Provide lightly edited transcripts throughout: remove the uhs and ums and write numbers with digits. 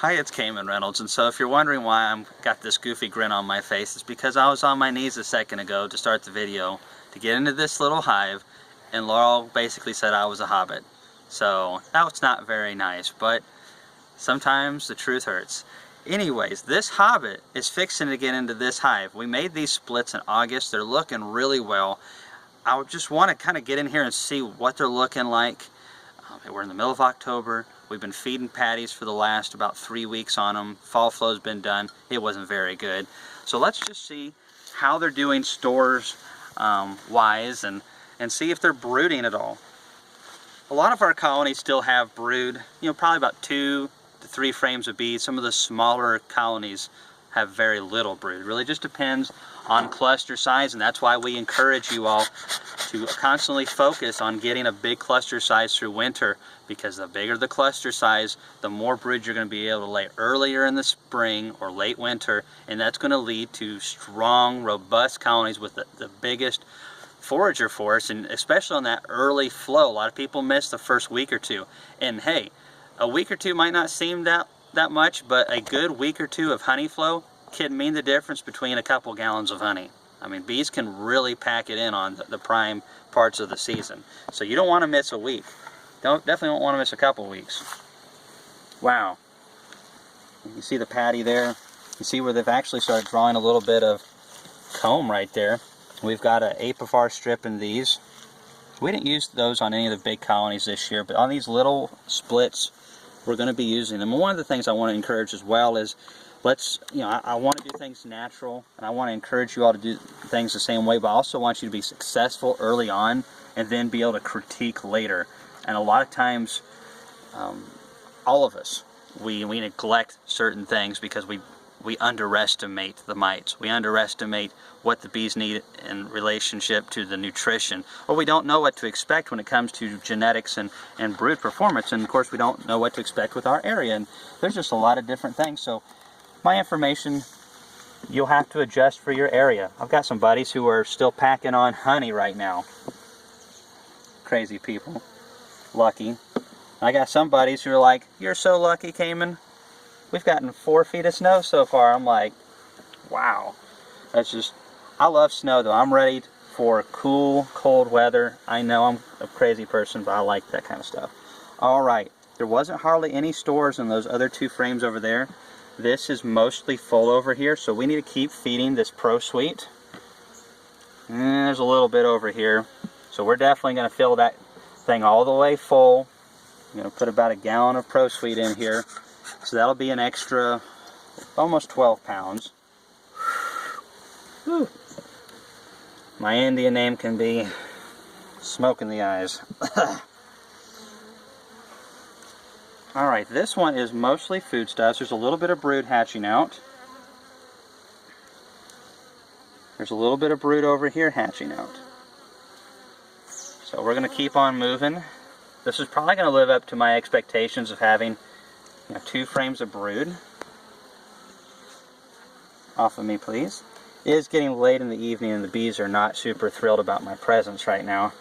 Hi, it's Kamon Reynolds, and so if you're wondering why I've got this goofy grin on my face, it's because I was on my knees a second ago to start the video to get into this little hive, and Laurel basically said I was a hobbit. So that was not very nice, but sometimes the truth hurts. Anyways, this hobbit is fixing to get into this hive. We made these splits in August. They're looking really well. I just want to kind of get in here and see what they're looking like. We're in the middle of October. We've been feeding patties for the last about 3 weeks on them. Fall flow's been done. It wasn't very good. So let's just see how they're doing stores wise and see if they're brooding at all. A lot of our colonies still have brood, probably about 2 to 3 frames of bees. Some of the smaller colonies have very little brood. It really just depends on cluster size, and that's why we encourage you all to constantly focus on getting a big cluster size through winter, because the bigger the cluster size, the more brood you're going to be able to lay earlier in the spring or late winter, and that's going to lead to strong, robust colonies with the biggest forager force, and especially on that early flow. A lot of people miss the first week or two, and hey, a week or two might not seem that much, but a good week or two of honey flow can mean the difference between a couple gallons of honey. I mean, bees can really pack it in on the prime parts of the season. So you don't want to miss a week. Definitely don't want to miss a couple weeks. Wow. You see the patty there? You see where they've actually started drawing a little bit of comb right there. We've got an apifar strip in these. We didn't use those on any of the big colonies this year, but on these little splits, we're going to be using them. And one of the things I want to encourage as well is, I want to do things natural, and I want to encourage you all to do things the same way, but I also want you to be successful early on and then be able to critique later. And a lot of times, all of us, we neglect certain things because we underestimate the mites. We underestimate what the bees need in relationship to the nutrition. Or we don't know what to expect when it comes to genetics and brood performance. And of course we don't know what to expect with our area. And there's just a lot of different things. So my information, you'll have to adjust for your area. I've got some buddies who are still packing on honey right now. Crazy people. Lucky. I got some buddies who are like, "You're so lucky, Kamon. We've gotten 4 feet of snow so far." I'm like, wow. That's just, I love snow though. I'm ready for cool, cold weather. I know I'm a crazy person, but I like that kind of stuff. Alright, there wasn't hardly any stores in those other 2 frames over there. This is mostly full over here, so we need to keep feeding this Pro Sweet. And there's a little bit over here. So we're definitely going to fill that thing all the way full. I'm going to put about a gallon of Pro Sweet in here. So that'll be an extra almost 12 pounds. Whew. My Indian name can be smoke in the eyes. Alright, this one is mostly foodstuffs. There's a little bit of brood hatching out. There's a little bit of brood over here hatching out. So we're going to keep on moving. This is probably going to live up to my expectations of having 2 frames of brood. Off of me, please. It is getting late in the evening and the bees are not super thrilled about my presence right now.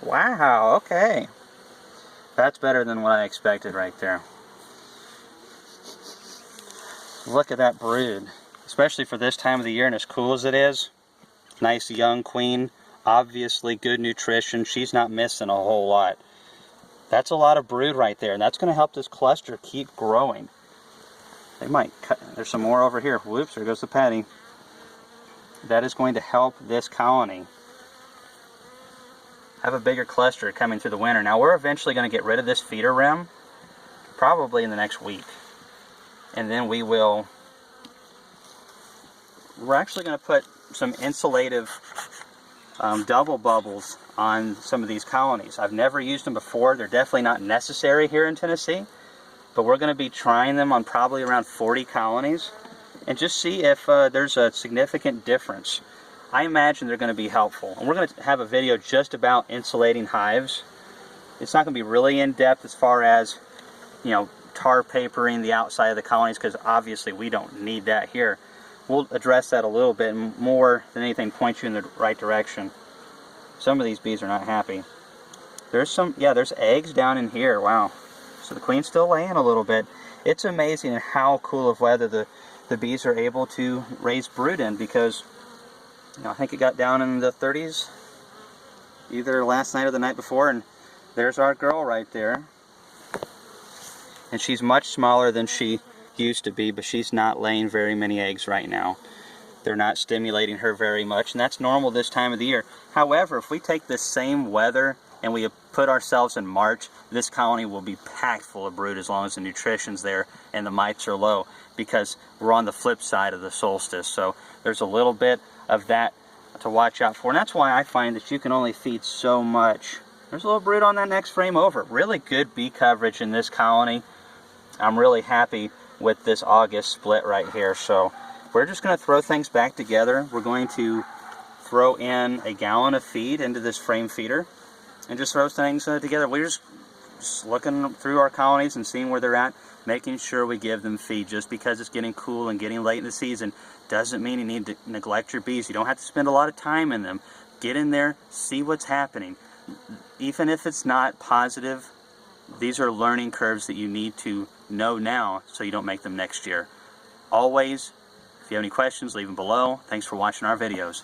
Wow, okay. That's better than what I expected right there. Look at that brood. Especially for this time of the year and as cool as it is. Nice young queen. Obviously good nutrition. She's not missing a whole lot. That's a lot of brood right there, and that's going to help this cluster keep growing. They might cut. There's some more over here. Whoops, there goes the patty. That is going to help this colony have a bigger cluster coming through the winter. Now we're eventually going to get rid of this feeder rim, probably in the next week. And then we're actually going to put some insulative double bubbles on some of these colonies. I've never used them before. They're definitely not necessary here in Tennessee, but we're going to be trying them on probably around 40 colonies and just see if there's a significant difference. I imagine they're going to be helpful. And we're going to have a video just about insulating hives. It's not going to be really in-depth as far as, tar papering the outside of the colonies, because obviously we don't need that here. We'll address that a little bit, and more than anything point you in the right direction. Some of these bees are not happy. There's some, yeah, there's eggs down in here. Wow. So the queen's still laying a little bit. It's amazing how cool of weather the bees are able to raise brood in, because I think it got down in the 30s either last night or the night before, and there's our girl right there. And she's much smaller than she used to be, but she's not laying very many eggs right now. They're not stimulating her very much, and that's normal this time of the year. However, if we take this same weather and we put ourselves in March, this colony will be packed full of brood as long as the nutrition's there and the mites are low, because we're on the flip side of the solstice. So there's a little bit of that to watch out for, and that's why I find that you can only feed so much. There's a little brood on that next frame over. Really good bee coverage in this colony. I'm really happy with this August split right here. So we're just going to throw things back together. We're going to throw in a gallon of feed into this frame feeder and just throw things together. We're just looking through our colonies and seeing where they're at, making sure we give them feed. Just because it's getting cool and getting late in the season doesn't mean you need to neglect your bees. You don't have to spend a lot of time in them. Get in there, see what's happening. Even if it's not positive, these are learning curves that you need to know now so you don't make them next year. Always, if you have any questions, leave them below. Thanks for watching our videos.